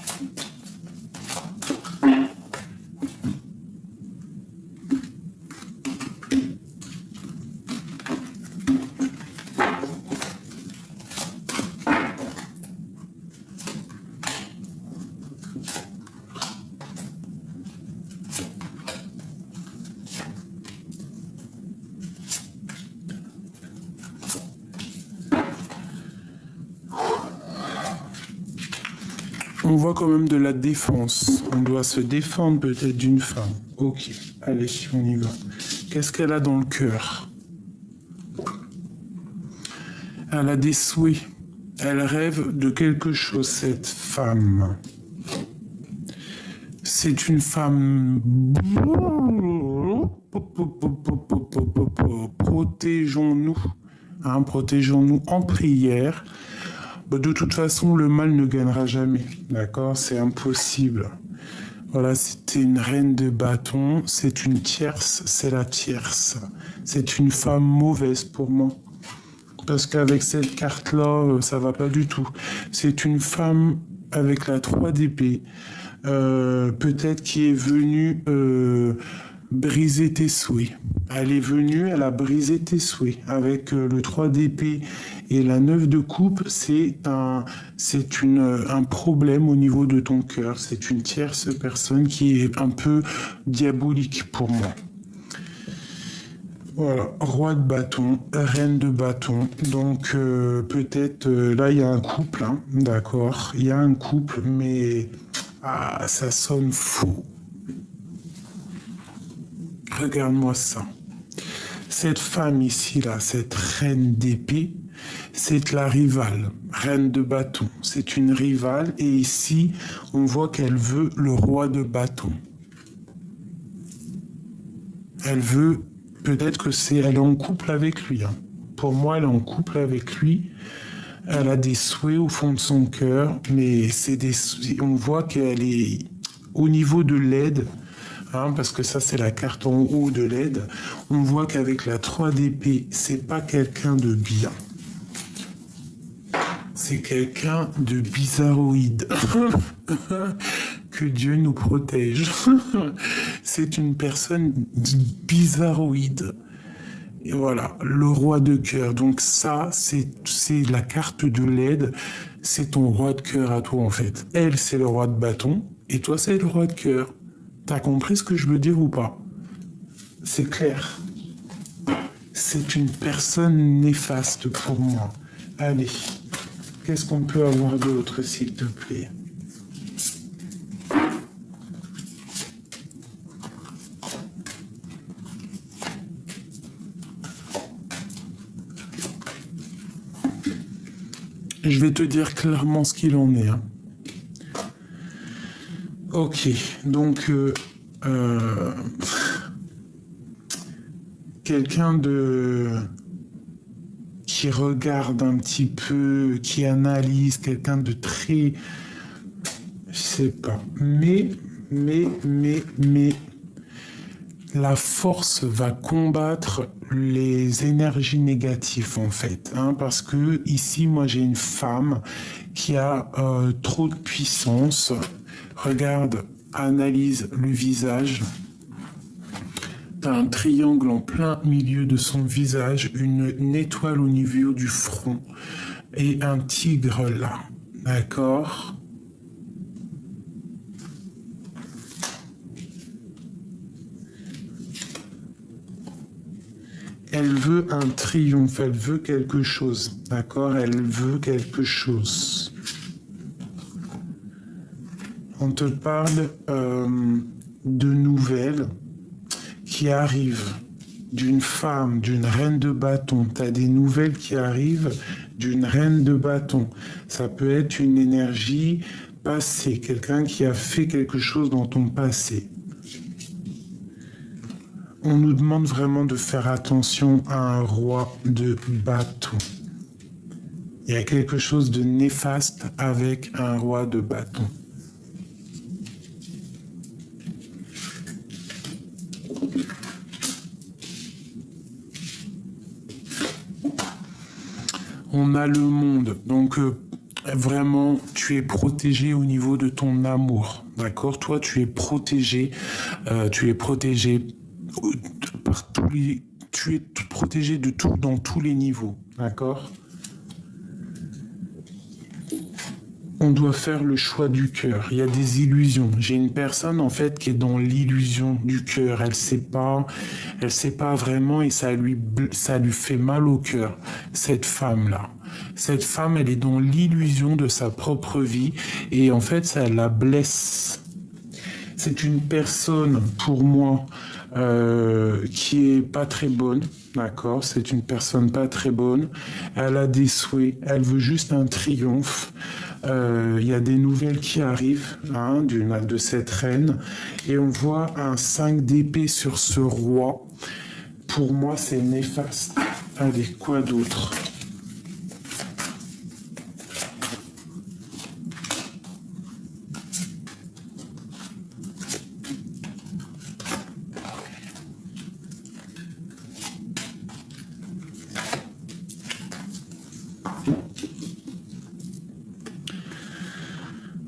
On voit quand même de la défense. On doit se défendre peut-être d'une femme. Ok, allez, on y va. Qu'est-ce qu'elle a dans le cœur? Elle a des souhaits. Elle rêve de quelque chose, cette femme. C'est une femme... Protégeons-nous. Hein, protégeons-nous en prière. De toute façon, le mal ne gagnera jamais. D'accord? C'est impossible. Voilà, c'était une reine de bâton. C'est une tierce. C'est la tierce. C'est une femme mauvaise pour moi. Parce qu'avec cette carte-là, ça va pas du tout. C'est une femme avec la 3 d'épée. Peut-être qui est venue briser tes souhaits. Elle est venue, elle a brisé tes souhaits. Avec le 3 d'épée et la 9 de coupe, c'est un problème au niveau de ton cœur. C'est une tierce personne qui est un peu diabolique pour moi. Voilà, roi de bâton, reine de bâton. Donc peut-être là il y a un couple, hein, d'accord. Il y a un couple, mais ça sonne faux. Regarde-moi ça. Cette femme ici là, cette reine d'épée, c'est la rivale, reine de bâton. C'est une rivale et ici on voit qu'elle veut le roi de bâton. Elle veut. Peut-être que elle est en couple avec lui. Hein. Pour moi, elle est en couple avec lui. Elle a des souhaits au fond de son cœur, mais on voit qu'elle est au niveau de l'aide, hein, parce que ça, c'est la carte en haut de l'aide. On voit qu'avec la 3 d'épée, c'est pas quelqu'un de bien. C'est quelqu'un de bizarroïde. Que Dieu nous protège. C'est une personne bizarroïde. Et voilà, le roi de cœur. Donc ça, c'est la carte de l'aide. C'est ton roi de cœur à toi, en fait. Elle, c'est le roi de bâton. Et toi, c'est le roi de cœur. T'as compris ce que je veux dire ou pas? C'est clair. C'est une personne néfaste pour moi. Allez, qu'est-ce qu'on peut avoir d'autre, s'il te plaît? Je vais te dire clairement ce qu'il en est. Hein. Ok, donc quelqu'un qui regarde un petit peu, qui analyse, quelqu'un de très, je sais pas, mais la force va combattre les énergies négatives en fait, hein, parce que ici moi j'ai une femme qui a trop de puissance. Regarde, analyse le visage. T'as un triangle en plein milieu de son visage, une étoile au niveau du front et un tigre là, d'accord? Elle veut un triomphe, elle veut quelque chose, d'accord? Elle veut quelque chose. On te parle de nouvelles qui arrivent d'une femme, d'une reine de bâton. Tu as des nouvelles qui arrivent d'une reine de bâton. Ça peut être une énergie passée, quelqu'un qui a fait quelque chose dans ton passé. On nous demande vraiment de faire attention à un roi de bâton. Il y a quelque chose de néfaste avec un roi de bâton. On a le monde, donc vraiment, tu es protégé au niveau de ton amour, d'accord? Toi, tu es protégé par tu es protégé de tout dans tous les niveaux, d'accord? On doit faire le choix du cœur. Il y a des illusions. J'ai une personne en fait qui est dans l'illusion du cœur. Elle sait pas vraiment et ça lui fait mal au cœur. Cette femme là, Cette femme, elle est dans l'illusion de sa propre vie et en fait, ça la blesse. C'est une personne, pour moi, qui est pas très bonne, d'accord? C'est une personne pas très bonne. Elle a des souhaits, elle veut juste un triomphe. Il y a des nouvelles qui arrivent hein, de cette reine et on voit un 5 d'épée sur ce roi. Pour moi, c'est néfaste. Allez, quoi d'autre?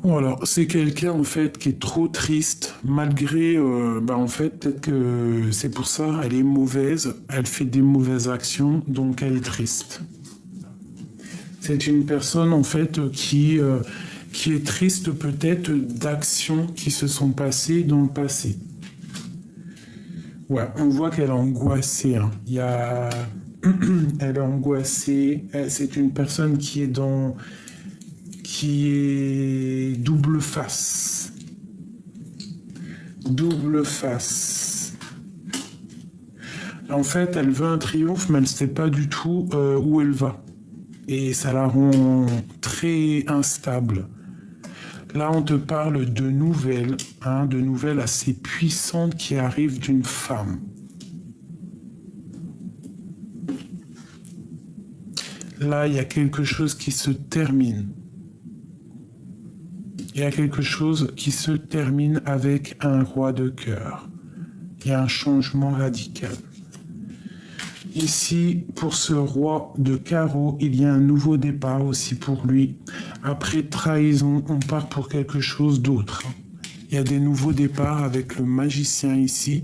Bon, alors, c'est quelqu'un en fait qui est trop triste, malgré, en fait, peut-être que c'est pour ça, elle est mauvaise, elle fait des mauvaises actions, donc elle est triste. C'est une personne en fait qui est triste peut-être d'actions qui se sont passées dans le passé. Ouais, on voit qu'elle est angoissée. Hein. Il y a... Elle est angoissée. C'est une personne qui est double face. Double face. En fait, elle veut un triomphe, mais elle ne sait pas du tout où elle va. Et ça la rend très instable. Là, on te parle de nouvelles assez puissantes qui arrivent d'une femme. Là, il y a quelque chose qui se termine. Il y a quelque chose qui se termine avec un roi de cœur. Il y a un changement radical. Ici, pour ce roi de carreau, il y a un nouveau départ aussi pour lui. Après trahison, on part pour quelque chose d'autre. Il y a des nouveaux départs avec le magicien ici.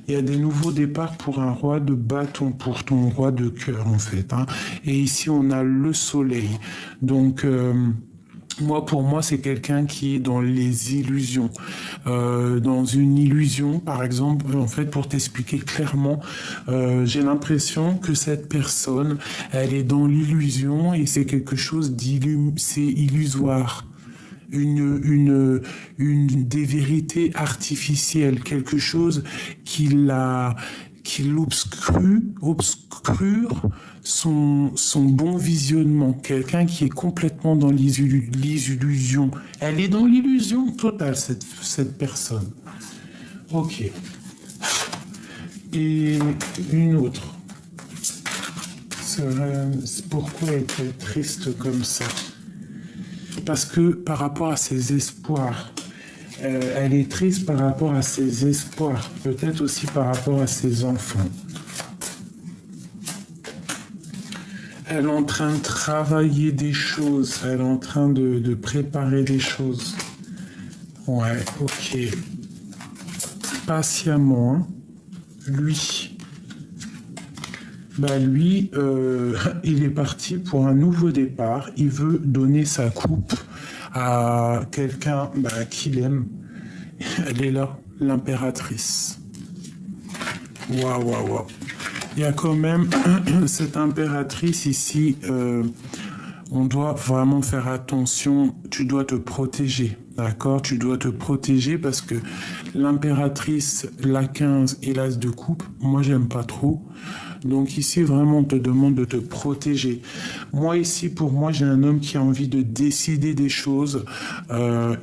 Il y a des nouveaux départs pour un roi de bâton, pour ton roi de cœur en fait. Hein. Et ici, on a le soleil. Donc... pour moi, c'est quelqu'un qui est dans les illusions. Dans une illusion, par exemple, en fait, pour t'expliquer clairement, j'ai l'impression que cette personne, elle est dans l'illusion et c'est quelque chose c'est illusoire. Des vérités artificielles, quelque chose qui obscure son bon visionnement. Quelqu'un qui est complètement dans les illusions. Elle est dans l'illusion totale, cette personne. Ok. Et une autre. Pourquoi est-elle triste comme ça? Parce que par rapport à ses espoirs, elle est triste par rapport à ses espoirs, peut-être aussi par rapport à ses enfants. Elle est en train de travailler des choses, elle est en train de préparer des choses. Ouais, ok. Patiemment, hein. Lui, il est parti pour un nouveau départ. Il veut donner sa coupe à quelqu'un qu'il aime. Elle est là, l'impératrice. Waouh. Il y a quand même cette impératrice ici. On doit vraiment faire attention. Tu dois te protéger. D'accord? Tu dois te protéger parce que l'impératrice, la 15 et l'as de coupe, moi, j'aime pas trop. Donc ici, vraiment, on te demande de te protéger. Moi, ici, pour moi, j'ai un homme qui a envie de décider des choses.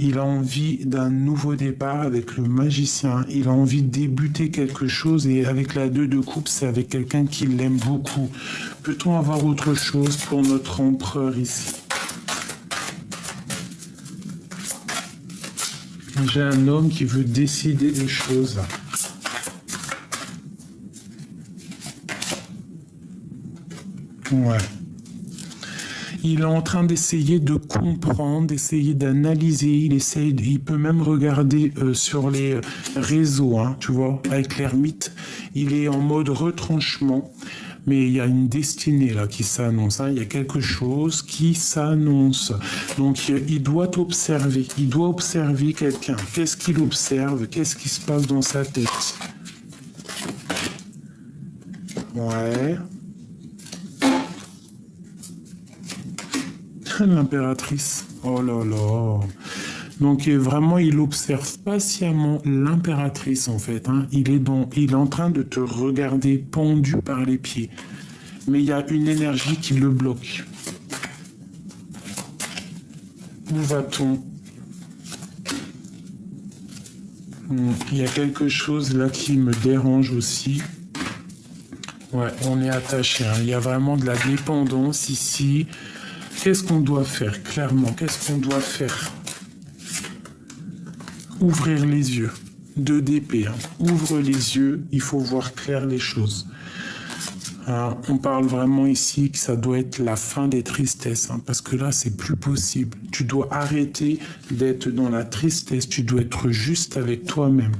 Il a envie d'un nouveau départ avec le magicien. Il a envie de débuter quelque chose. Et avec la 2 de coupe, c'est avec quelqu'un qui l'aime beaucoup. Peut-on avoir autre chose pour notre empereur ici? J'ai un homme qui veut décider des choses. Ouais. Il est en train d'essayer de comprendre, d'essayer d'analyser. Il peut même regarder sur les réseaux, hein, tu vois, avec l'ermite. Il est en mode retranchement. Mais il y a une destinée là qui s'annonce. Hein. Il y a quelque chose qui s'annonce. Donc il doit observer. Il doit observer quelqu'un. Qu'est-ce qu'il observe? Qu'est-ce qui se passe dans sa tête? Ouais. L'impératrice. Oh là là. Donc vraiment, il observe patiemment l'impératrice en fait, hein. Il est en train de te regarder pendu par les pieds. Mais il y a une énergie qui le bloque. Où va-t-on? Il y a quelque chose là qui me dérange aussi. Ouais, on est attaché, hein. Il y a vraiment de la dépendance ici. Qu'est-ce qu'on doit faire, clairement? Qu'est-ce qu'on doit faire? Ouvrir les yeux. 2 d'épée, hein. Ouvre les yeux, il faut voir clair les choses. Alors, on parle vraiment ici que ça doit être la fin des tristesses, hein, parce que là, c'est plus possible. Tu dois arrêter d'être dans la tristesse, tu dois être juste avec toi-même.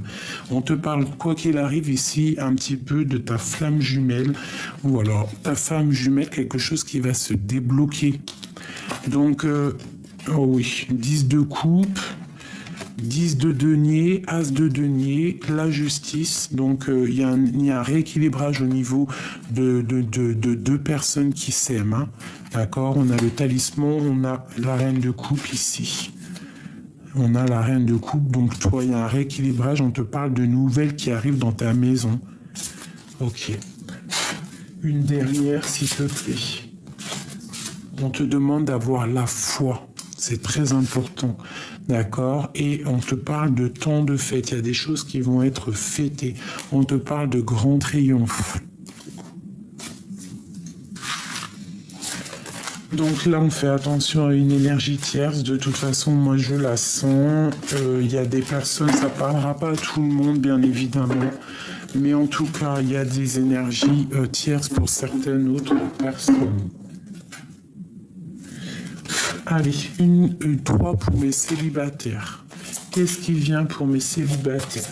On te parle, quoi qu'il arrive ici, un petit peu de ta flamme jumelle, ou alors ta femme jumelle, quelque chose qui va se débloquer. Donc, oh oui, 10 de coupe, 10 de denier, as de denier, la justice. Donc, il y a un rééquilibrage au niveau de 2 personnes qui s'aiment. Hein. D'accord? On a le talisman, on a la reine de coupe ici. On a la reine de coupe. Donc, toi, il y a un rééquilibrage. On te parle de nouvelles qui arrivent dans ta maison. Ok. Une dernière, s'il te plaît. On te demande d'avoir la foi. C'est très important. D'accord? Et on te parle de temps de fête. Il y a des choses qui vont être fêtées. On te parle de grand triomphe. Donc là, on fait attention à une énergie tierce. De toute façon, moi, je la sens. Il y a des personnes, ça parlera pas à tout le monde, bien évidemment. Mais en tout cas, il y a des énergies tierces pour certaines autres personnes. Allez, 3 pour mes célibataires. Qu'est-ce qui vient pour mes célibataires?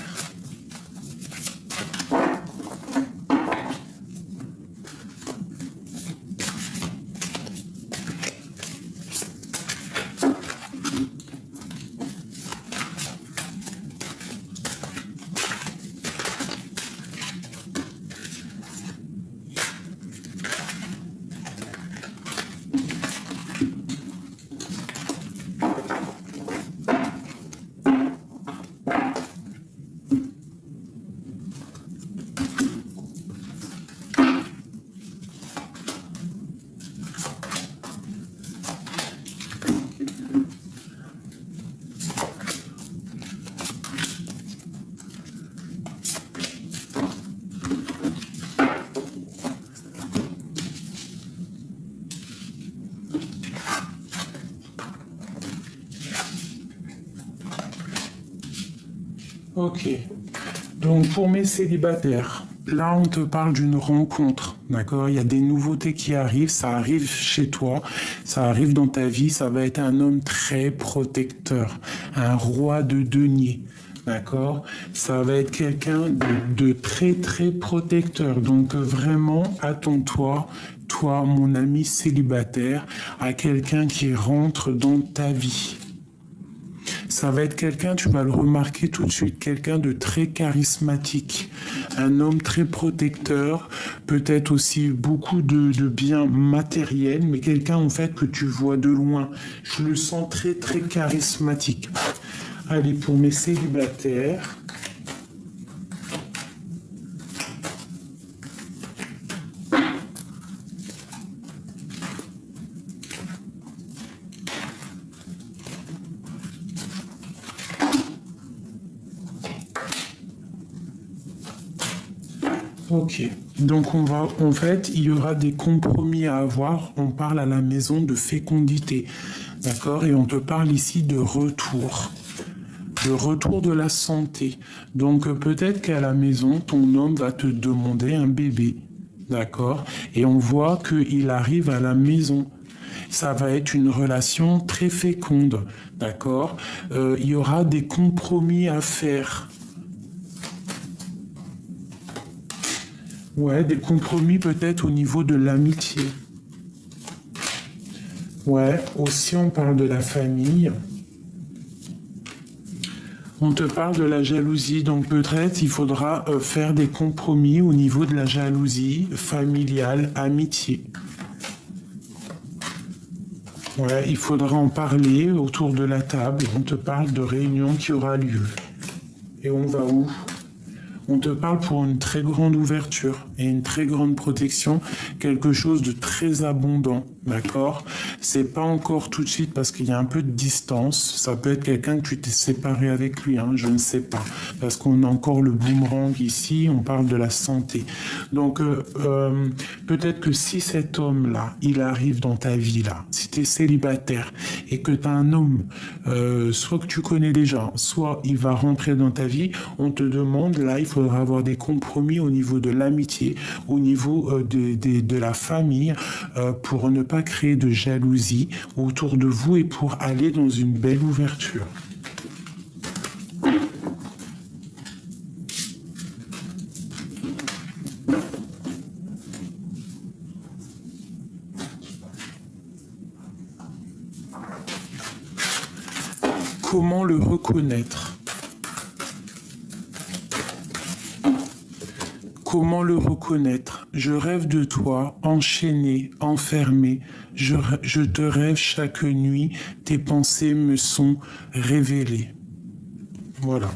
Ok. Donc pour mes célibataires, là on te parle d'une rencontre, d'accord? Il y a des nouveautés qui arrivent, ça arrive chez toi, ça arrive dans ta vie, ça va être un homme très protecteur, un roi de denier, d'accord? Ça va être quelqu'un de très très protecteur, donc vraiment attends-toi, toi mon ami célibataire, à quelqu'un qui rentre dans ta vie. Ça va être quelqu'un, tu vas le remarquer tout de suite, quelqu'un de très charismatique, un homme très protecteur, peut-être aussi beaucoup de biens matériels, mais quelqu'un en fait que tu vois de loin. Je le sens très très charismatique. Allez, pour mes célibataires. Ok, donc en fait, il y aura des compromis à avoir. On parle à la maison de fécondité, d'accord? Et on te parle ici de retour de la santé. Donc peut-être qu'à la maison, ton homme va te demander un bébé, d'accord? Et on voit qu'il arrive à la maison. Ça va être une relation très féconde, d'accord? Il y aura des compromis à faire. Ouais, des compromis peut-être au niveau de l'amitié. Ouais, aussi on parle de la famille. On te parle de la jalousie, donc peut-être il faudra faire des compromis au niveau de la jalousie familiale, amitié. Ouais, il faudra en parler autour de la table. On te parle de réunion qui aura lieu. Et on va où? On te parle pour une très grande ouverture et une très grande protection, quelque chose de très abondant, d'accord? C'est pas encore tout de suite parce qu'il y a un peu de distance. Ça peut être quelqu'un que tu t'es séparé avec lui, hein, je ne sais pas. Parce qu'on a encore le boomerang ici, on parle de la santé. Donc peut-être que si cet homme-là, il arrive dans ta vie là, si tu es célibataire et que tu as un homme, soit que tu connais déjà, soit il va rentrer dans ta vie, on te demande, là, il faudra avoir des compromis au niveau de l'amitié, au niveau de la famille, pour ne pas créer de jalousie autour de vous et pour aller dans une belle ouverture. Comment le reconnaître? Comment le reconnaître? Je rêve de toi, enchaîné, enfermé. Je te rêve chaque nuit. Tes pensées me sont révélées. Voilà.